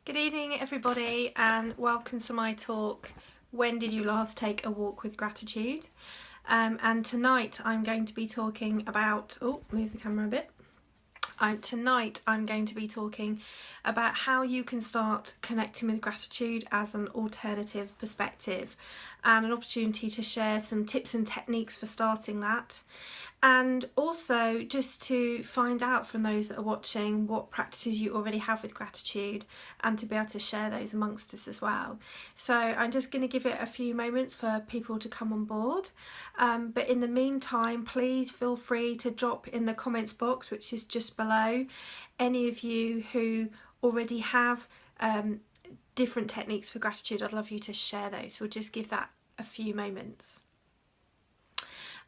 Good evening everybody and welcome to my talk, When Did You Last Take a Walk with Gratitude? And tonight I'm going to be talking about, move the camera a bit. Tonight I'm going to be talking about how you can start connecting with gratitude as an alternative perspective and an opportunity to share some tips and techniques for starting that, and also just to find out from those that are watching what practices you already have with gratitude and to be able to share those amongst us as well. So I'm just going to give it a few moments for people to come on board, but in the meantime please feel free to drop in the comments box, which is just below, any of you who already have different techniques for gratitude. I'd love you to share those. We'll just give that a few moments.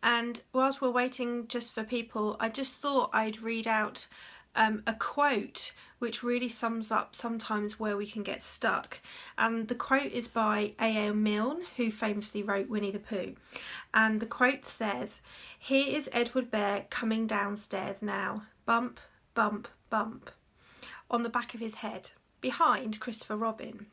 And whilst we're waiting just for people, I just thought I'd read out a quote which really sums up sometimes where we can get stuck. And the quote is by A.A. Milne, who famously wrote Winnie the Pooh. And the quote says, "Here is Edward Bear coming downstairs now, bump, bump, bump, on the back of his head, behind Christopher Robin.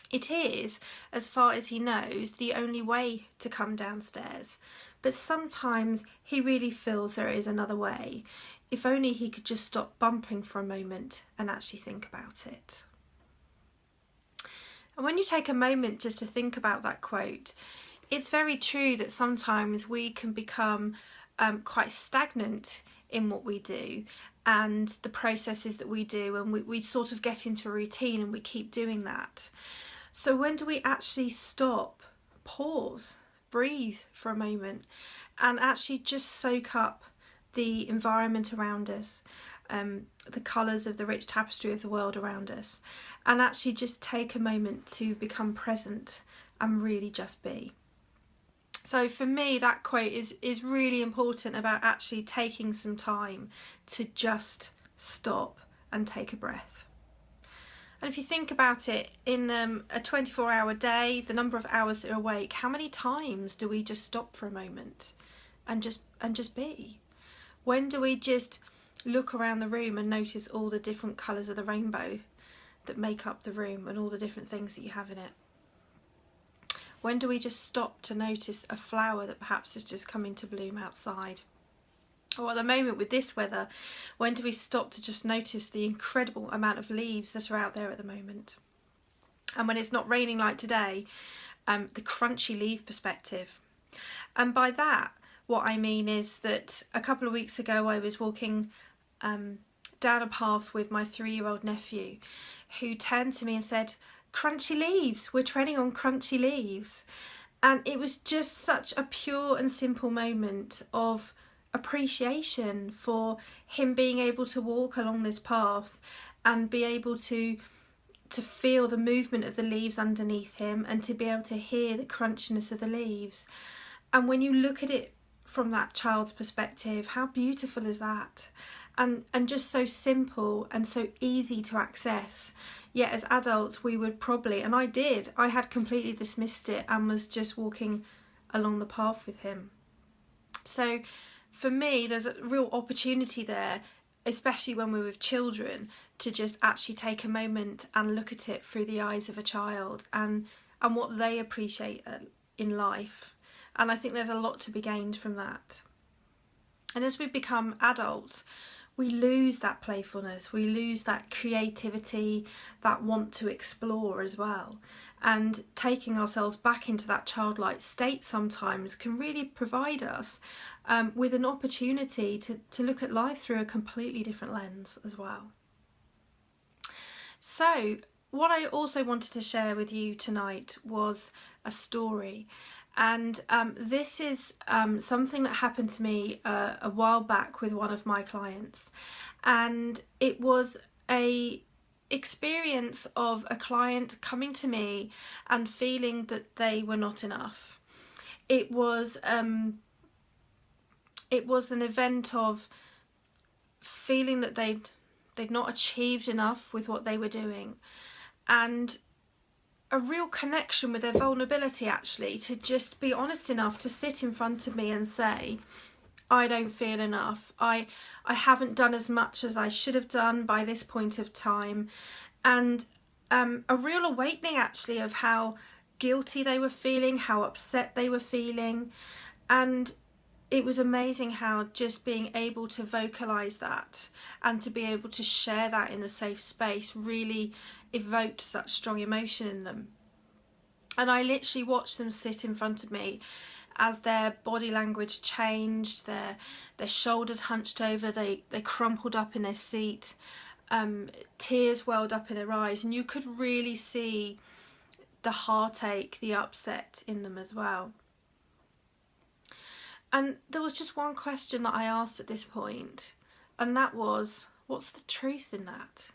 It is, as far as he knows, the only way to come downstairs. But sometimes he really feels there is another way. If only he could just stop bumping for a moment and actually think about it." And when you take a moment just to think about that quote, it's very true that sometimes we can become quite stagnant in what we do and the processes that we do, and we sort of get into a routine and we keep doing that. So when do we actually stop, pause, breathe for a moment and actually just soak up the environment around us, the colours of the rich tapestry of the world around us, and actually just take a moment to become present and really just be? So for me, that quote is really important about actually taking some time to just stop and take a breath. And if you think about it, in a 24-hour day, the number of hours that are awake, how many times do we just stop for a moment and just be? When do we just look around the room and notice all the different colours of the rainbow that make up the room and all the different things that you have in it? When do we just stop to notice a flower that perhaps has just come into bloom outside? Or at the moment with this weather, when do we stop to just notice the incredible amount of leaves that are out there at the moment? And when it's not raining like today, the crunchy leaf perspective. And by that, what I mean is that a couple of weeks ago I was walking down a path with my 3-year-old nephew, who turned to me and said, "Crunchy leaves, we're treading on crunchy leaves." And it was just such a pure and simple moment of appreciation for him being able to walk along this path and be able to feel the movement of the leaves underneath him and to be able to hear the crunchiness of the leaves. And when you look at it from that child's perspective, how beautiful is that? And just so simple and so easy to access. Yet as adults we would probably, and I had completely dismissed it and was just walking along the path with him. So for me, there's a real opportunity there, especially when we're with children, to just actually take a moment and look at it through the eyes of a child and what they appreciate in life. And I think there's a lot to be gained from that. And as we become adults, we lose that playfulness, we lose that creativity, that want to explore as well. And taking ourselves back into that childlike state sometimes can really provide us with an opportunity to look at life through a completely different lens as well. So what I also wanted to share with you tonight was a story. And this is something that happened to me a while back with one of my clients, and it was a experience of a client coming to me and feeling that they were not enough. It was an event of feeling that they'd not achieved enough with what they were doing, and a real connection with their vulnerability, actually, to just be honest enough to sit in front of me and say, I don't feel enough, I haven't done as much as I should have done by this point of time, and a real awakening actually of how guilty they were feeling, how upset they were feeling. And it was amazing how just being able to vocalize that and to be able to share that in a safe space really evoked such strong emotion in them. And I literally watched them sit in front of me as their body language changed, their shoulders hunched over, they crumpled up in their seat, tears welled up in their eyes, and you could really see the heartache, the upset in them as well. And there was just one question that I asked at this point, and that was, what's the truth in that?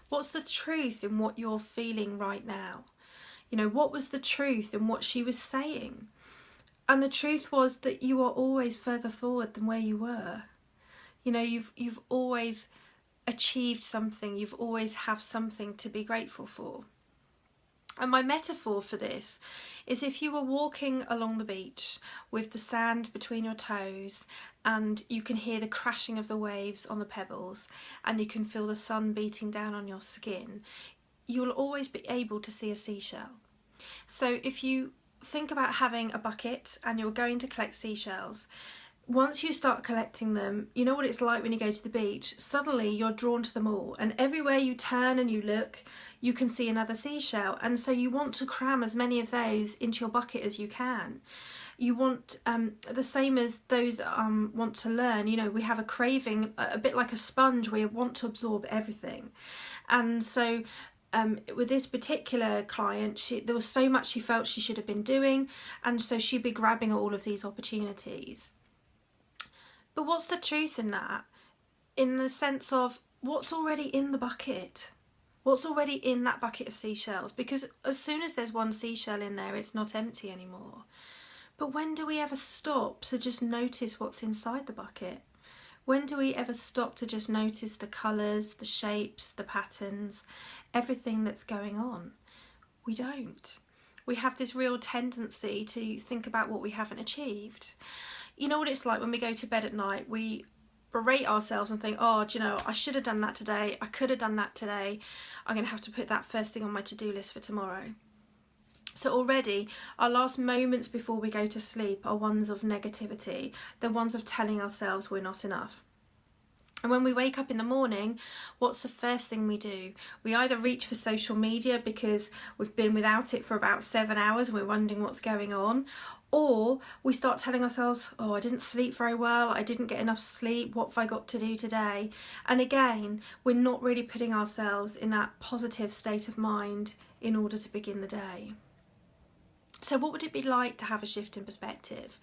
What's the truth in what you're feeling right now? You know, what was the truth in what she was saying? And the truth was that you are always further forward than where you were. You know, you've always achieved something, you've always have something to be grateful for. And my metaphor for this is if you were walking along the beach with the sand between your toes and you can hear the crashing of the waves on the pebbles and you can feel the sun beating down on your skin, you'll always be able to see a seashell. So if you think about having a bucket and you're going to collect seashells, once you start collecting them, you know what it's like when you go to the beach, suddenly you're drawn to them all, and everywhere you turn and you look, you can see another seashell, and so you want to cram as many of those into your bucket as you can. You want, the same as those that want to learn, you know, we have a craving, a bit like a sponge, we want to absorb everything. And so with this particular client, there was so much she felt she should have been doing, and so she'd be grabbing all of these opportunities. But what's the truth in that? In the sense of what's already in the bucket? What's already in that bucket of seashells? Because as soon as there's one seashell in there, it's not empty anymore. But when do we ever stop to just notice what's inside the bucket? When do we ever stop to just notice the colours, the shapes, the patterns, everything that's going on? We don't. We have this real tendency to think about what we haven't achieved. You know what it's like when we go to bed at night, we berate ourselves and think, oh, do you know, I should have done that today, I could have done that today, I'm going to have to put that first thing on my to-do list for tomorrow. So already our last moments before we go to sleep are ones of negativity, the ones of telling ourselves we're not enough. And when we wake up in the morning, what's the first thing we do? We either reach for social media because we've been without it for about 7 hours and we're wondering what's going on, or we start telling ourselves, oh, I didn't sleep very well, I didn't get enough sleep, what have I got to do today? And again, we're not really putting ourselves in that positive state of mind in order to begin the day. So what would it be like to have a shift in perspective?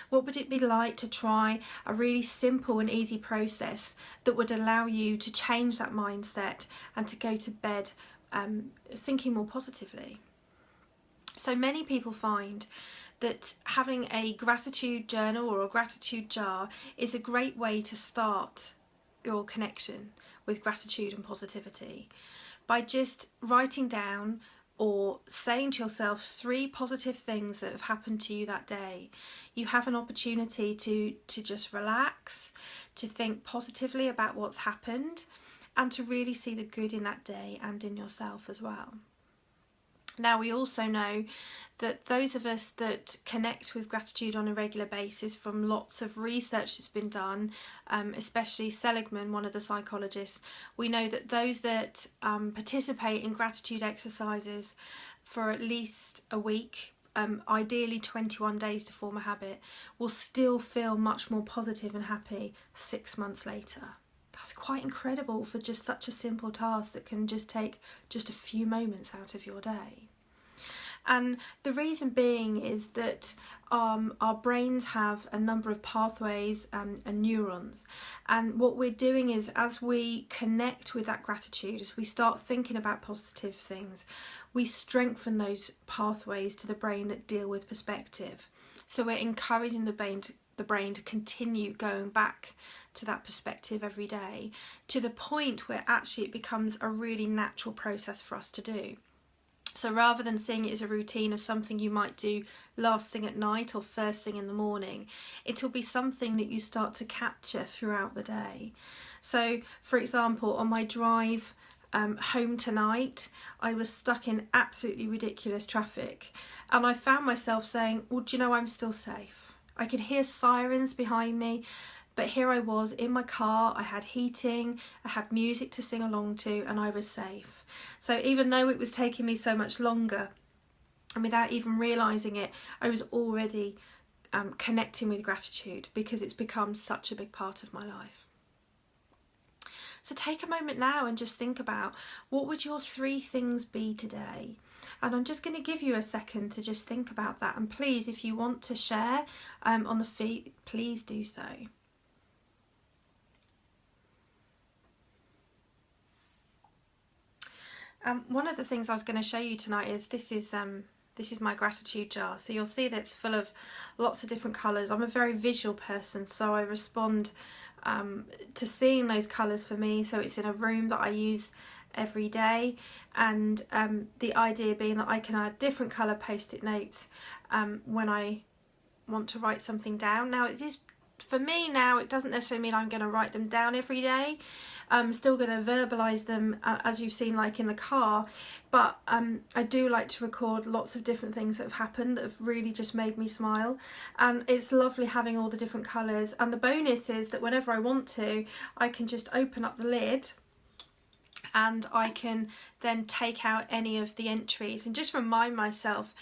What would it be like to try a really simple and easy process that would allow you to change that mindset and to go to bed thinking more positively? So many people find that having a gratitude journal or a gratitude jar is a great way to start your connection with gratitude and positivity by just writing down or saying to yourself 3 positive things that have happened to you that day. You have an opportunity to just relax, to think positively about what's happened, and to really see the good in that day and in yourself as well. Now, we also know that those of us that connect with gratitude on a regular basis, from lots of research that's been done, especially Seligman, one of the psychologists, we know that those that participate in gratitude exercises for at least a week, ideally 21 days to form a habit, will still feel much more positive and happy 6 months later. That's quite incredible for just such a simple task that can just take just a few moments out of your day. And the reason being is that our brains have a number of pathways and neurons, and what we're doing is, as we connect with that gratitude, as we start thinking about positive things, we strengthen those pathways to the brain that deal with perspective. So we're encouraging the brain to continue going back to that perspective every day, to the point where actually it becomes a really natural process for us to do. So rather than seeing it as a routine of something you might do last thing at night or first thing in the morning, it'll be something that you start to capture throughout the day. So for example, on my drive home tonight, I was stuck in absolutely ridiculous traffic, and I found myself saying, well, do you know, I'm still safe. I could hear sirens behind me, but here I was in my car, I had heating, I had music to sing along to, and I was safe. So even though it was taking me so much longer, and without even realising it, I was already connecting with gratitude, because it's become such a big part of my life. So take a moment now and just think about, what would your 3 things be today? And I'm just going to give you a second to just think about that. And please, if you want to share on the feed, please do so. One of the things I was going to show you tonight is this is my gratitude jar. So you'll see that it's full of lots of different colours. I'm a very visual person, so I respond to seeing those colours for me. So it's in a room that I use every day, and the idea being that I can add different colour post-it notes when I want to write something down. Now, it is, for me now, it doesn't necessarily mean I'm going to write them down every day. I'm still going to verbalise them, as you've seen, like in the car, but I do like to record lots of different things that have happened that have really just made me smile, and it's lovely having all the different colours. And the bonus is that whenever I want to, I can just open up the lid and I can then take out any of the entries and just remind myself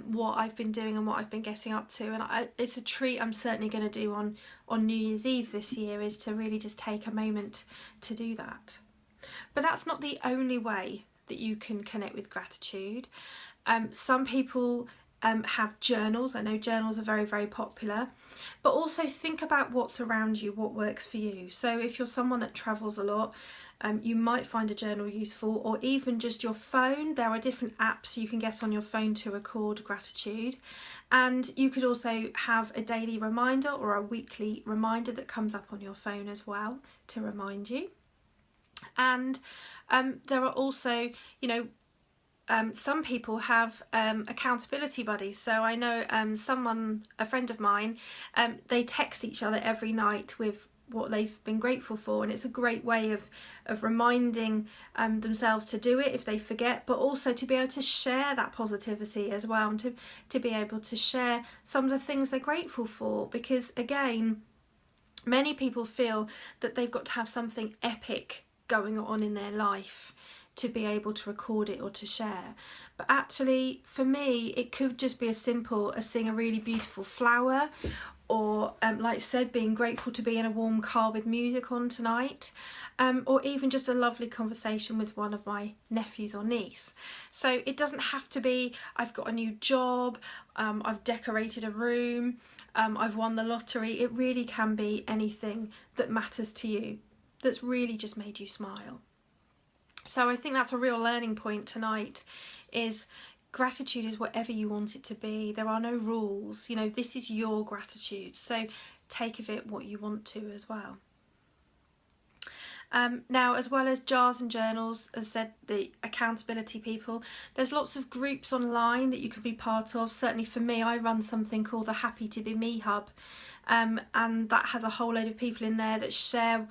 what I've been doing and what I've been getting up to. And it's a treat I'm certainly going to do on New Year's Eve this year, is to really just take a moment to do that. But that's not the only way that you can connect with gratitude. Some people have journals. I know journals are very, very popular, but also think about what's around you, what works for you. So if you're someone that travels a lot, you might find a journal useful, or even just your phone. There are different apps you can get on your phone to record gratitude, and you could also have a daily reminder or a weekly reminder that comes up on your phone as well to remind you. And there are also, you know, some people have accountability buddies. So I know a friend of mine, they text each other every night with what they've been grateful for, and it's a great way of reminding themselves to do it if they forget, but also to be able to share that positivity as well, and to be able to share some of the things they're grateful for. Because again, many people feel that they've got to have something epic going on in their life to be able to record it or to share. But actually, for me, it could just be as simple as seeing a really beautiful flower, or like I said, being grateful to be in a warm car with music on tonight, or even just a lovely conversation with one of my nephews or niece. So it doesn't have to be, I've got a new job, I've decorated a room, I've won the lottery. It really can be anything that matters to you, that's really just made you smile. So I think that's a real learning point tonight, is gratitude is whatever you want it to be. There are no rules. You know, this is your gratitude, so take of it what you want to as well. Now, as well as jars and journals, as I said, the accountability people, there's lots of groups online that you could be part of. Certainly for me, I run something called the Happy to Be Me Hub, and that has a whole load of people in there that share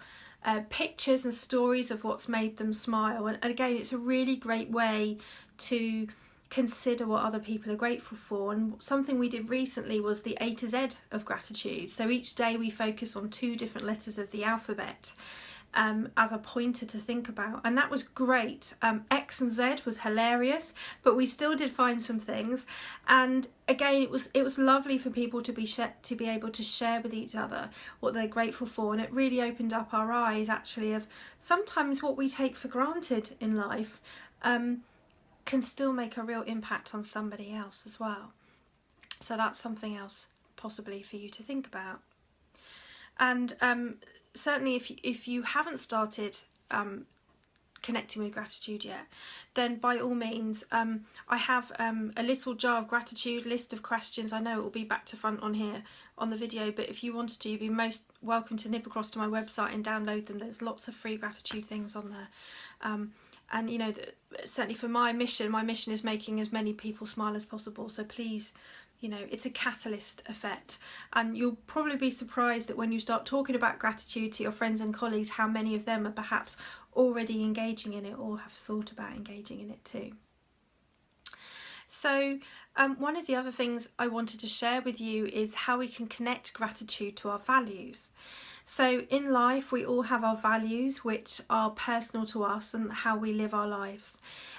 pictures and stories of what's made them smile. And again, it's a really great way to consider what other people are grateful for. And something we did recently was the A to Z of gratitude. So each day we focus on 2 different letters of the alphabet as a pointer to think about, and that was great. X and Z was hilarious, but we still did find some things. And again, it was lovely for people to be able to share with each other what they're grateful for, and it really opened up our eyes actually of sometimes what we take for granted in life can still make a real impact on somebody else as well. So that's something else possibly for you to think about. And certainly if you haven't started connecting with gratitude yet, then by all means, I have a little jar of gratitude list of questions. I know it will be back to front on here on the video, but if you wanted to, you'd be most welcome to nip across to my website and download them. There's lots of free gratitude things on there. And you know, certainly for my mission is making as many people smile as possible. So please, you know, it's a catalyst effect, and you'll probably be surprised that when you start talking about gratitude to your friends and colleagues, how many of them are perhaps already engaging in it or have thought about engaging in it too. So one of the other things I wanted to share with you is how we can connect gratitude to our values. So in life we all have our values which are personal to us and how we live our lives.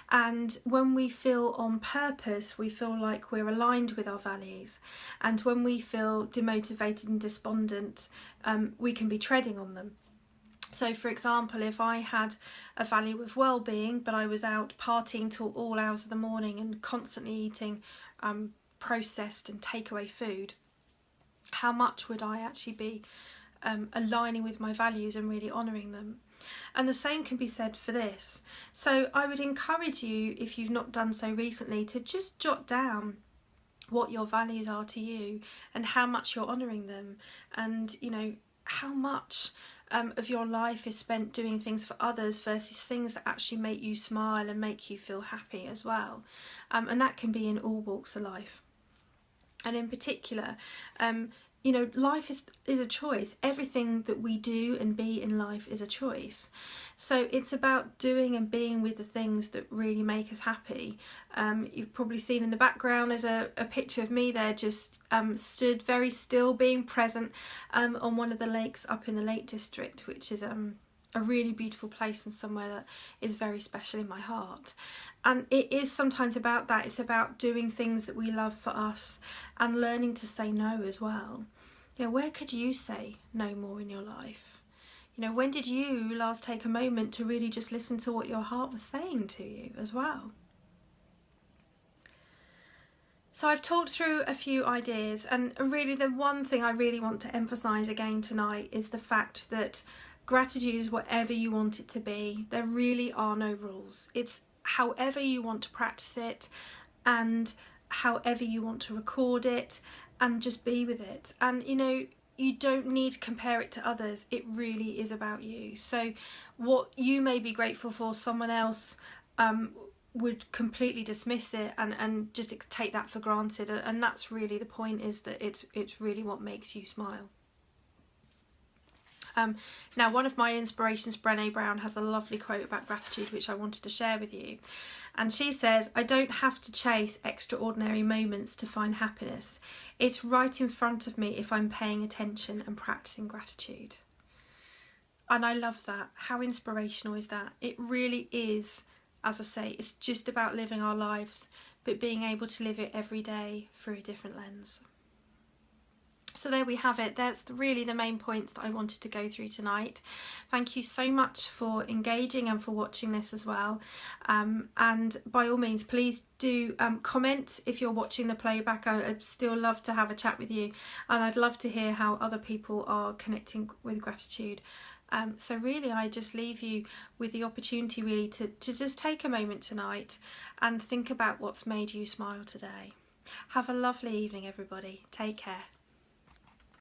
And when we feel on purpose, we feel like we're aligned with our values. And when we feel demotivated and despondent, we can be treading on them. So for example, if I had a value of well-being, but I was out partying till all hours of the morning and constantly eating processed and takeaway food, how much would I actually be aligning with my values and really honouring them? And the same can be said for this. So I would encourage you, if you've not done so recently, to just jot down what your values are to you and how much you're honouring them, and you know how much of your life is spent doing things for others versus things that actually make you smile and make you feel happy as well. And that can be in all walks of life. And in particular, you know, life is a choice. Everything that we do and be in life is a choice. So it's about doing and being with the things that really make us happy. You've probably seen in the background there's a picture of me there, just stood very still, being present on one of the lakes up in the Lake District, which is a really beautiful place and somewhere that is very special in my heart. And it is sometimes about that. It's about doing things that we love for us and learning to say no as well. You know, where could you say no more in your life? You know, when did you last take a moment to really just listen to what your heart was saying to you as well? So I've talked through a few ideas, and really the one thing I really want to emphasise again tonight is the fact that gratitude is whatever you want it to be. There really are no rules. It's however you want to practice it and however you want to record it, and just be with it. And you know, you don't need to compare it to others. It really is about you. So what you may be grateful for, someone else would completely dismiss it and just take that for granted. And that's really the point, is that it's really what makes you smile. Now, one of my inspirations, Brené Brown, has a lovely quote about gratitude which I wanted to share with you. And she says, "I don't have to chase extraordinary moments to find happiness. It's right in front of me if I'm paying attention and practicing gratitude." And I love that. How inspirational is that? It really is, as I say, it's just about living our lives, but being able to live it every day through a different lens. So there we have it. That's really the main points that I wanted to go through tonight. Thank you so much for engaging and for watching this as well. And by all means, please do comment if you're watching the playback. I'd still love to have a chat with you, and I'd love to hear how other people are connecting with gratitude. So really, I just leave you with the opportunity really to just take a moment tonight and think about what's made you smile today. Have a lovely evening, everybody. Take care.